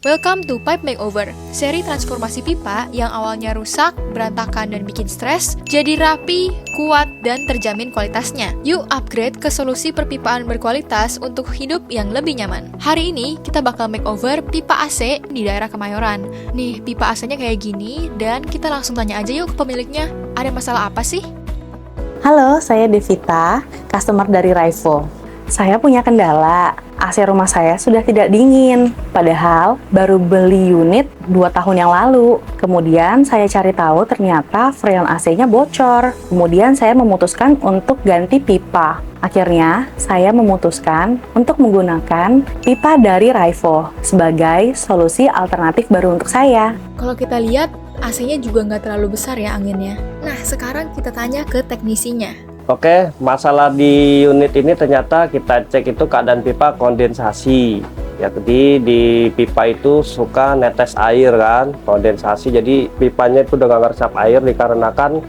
Welcome to Pipe Makeover, seri transformasi pipa yang awalnya rusak, berantakan, dan bikin stres, jadi rapi, kuat, dan terjamin kualitasnya. Yuk upgrade ke solusi perpipaan berkualitas untuk hidup yang lebih nyaman. Hari ini kita bakal makeover pipa AC di daerah Kemayoran. Nih, pipa AC-nya kayak gini, dan kita langsung tanya aja yuk ke pemiliknya, ada masalah apa sih? Halo, saya Devita, customer dari Raivo. Saya punya kendala, AC rumah saya sudah tidak dingin, padahal baru beli unit 2 tahun yang lalu. Kemudian saya cari tahu ternyata freon AC-nya bocor. Kemudian saya memutuskan untuk ganti pipa. Akhirnya, saya memutuskan untuk menggunakan pipa dari Raivo sebagai solusi alternatif baru untuk saya. Kalau kita lihat, AC-nya juga nggak terlalu besar ya anginnya. Nah, sekarang kita tanya ke teknisinya. Oke, masalah di unit ini ternyata kita cek itu keadaan pipa kondensasi. Ya, jadi di pipa itu suka netes air kan, kondensasi. Jadi pipanya itu udah nggak ngeresap air dikarenakan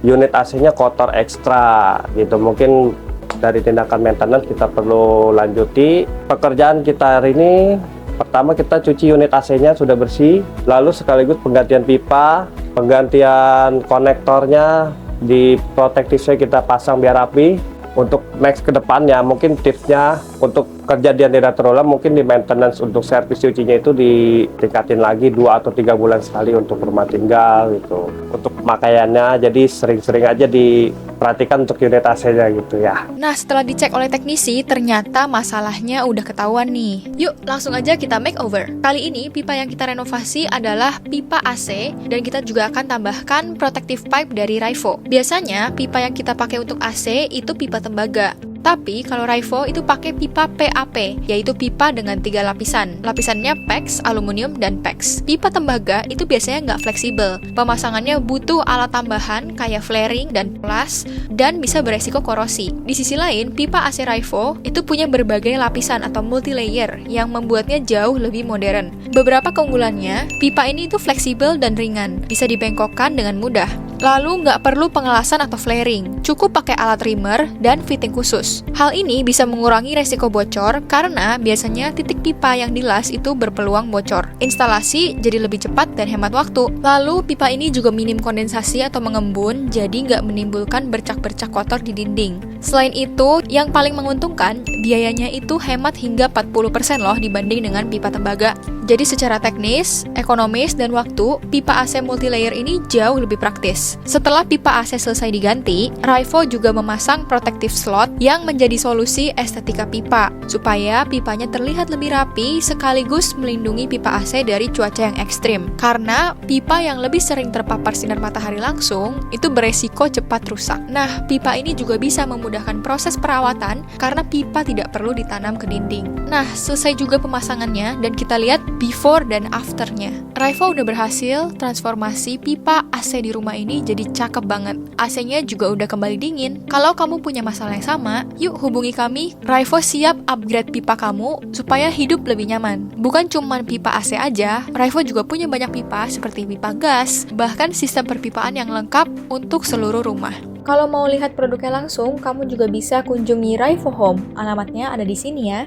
unit AC-nya kotor ekstra gitu. Mungkin dari tindakan maintenance kita perlu lanjuti. Pekerjaan kita hari ini, pertama kita cuci unit AC-nya sudah bersih, lalu sekaligus penggantian pipa, penggantian konektornya, di protektifnya kita pasang biar rapi. Untuk next ke depannya mungkin tipsnya untuk kejadian tidak terulang, mungkin di maintenance untuk servis cucinya itu ditingkatin lagi 2 atau 3 bulan sekali untuk rumah tinggal gitu. Untuk pemakaiannya jadi sering-sering aja diperhatikan untuk unit AC-nya gitu ya. Nah, setelah dicek oleh teknisi, ternyata masalahnya udah ketahuan nih. Yuk, langsung aja kita makeover. Kali ini, pipa yang kita renovasi adalah pipa AC, dan kita juga akan tambahkan protective pipe dari Raivo. Biasanya, pipa yang kita pakai untuk AC itu pipa tembaga. Tapi kalau Raivo itu pakai pipa PAP, yaitu pipa dengan 3 lapisan. Lapisannya PEX, aluminium, dan PEX. Pipa tembaga itu biasanya nggak fleksibel. Pemasangannya butuh alat tambahan kayak flaring dan plus, dan bisa beresiko korosi. Di sisi lain, pipa AC Raivo itu punya berbagai lapisan atau multi-layer yang membuatnya jauh lebih modern. Beberapa keunggulannya, pipa ini itu fleksibel dan ringan, bisa dibengkokkan dengan mudah. Lalu nggak perlu pengelasan atau flaring, cukup pakai alat trimmer dan fitting khusus. Hal ini bisa mengurangi resiko bocor karena biasanya titik pipa yang dilas itu berpeluang bocor. Instalasi jadi lebih cepat dan hemat waktu. Lalu pipa ini juga minim kondensasi atau mengembun, jadi nggak menimbulkan bercak-bercak kotor di dinding. Selain itu, yang paling menguntungkan, biayanya itu hemat hingga 40% loh dibanding dengan pipa tembaga. Jadi secara teknis, ekonomis, dan waktu, pipa AC multilayer ini jauh lebih praktis. Setelah pipa AC selesai diganti, Raivo juga memasang protective slot yang menjadi solusi estetika pipa, supaya pipanya terlihat lebih rapi sekaligus melindungi pipa AC dari cuaca yang ekstrim. Karena pipa yang lebih sering terpapar sinar matahari langsung, itu beresiko cepat rusak. Nah, pipa ini juga bisa memudahkan proses perawatan karena pipa tidak perlu ditanam ke dinding. Nah, selesai juga pemasangannya dan kita lihat before dan afternya. Raivo udah berhasil transformasi pipa AC di rumah ini jadi cakep banget. AC-nya juga udah kembali dingin. Kalau kamu punya masalah yang sama, yuk hubungi kami. Raivo siap upgrade pipa kamu supaya hidup lebih nyaman. Bukan cuma pipa AC aja, Raivo juga punya banyak pipa seperti pipa gas, bahkan sistem perpipaan yang lengkap untuk seluruh rumah. Kalau mau lihat produknya langsung, kamu juga bisa kunjungi Raivo Home. Alamatnya ada di sini ya.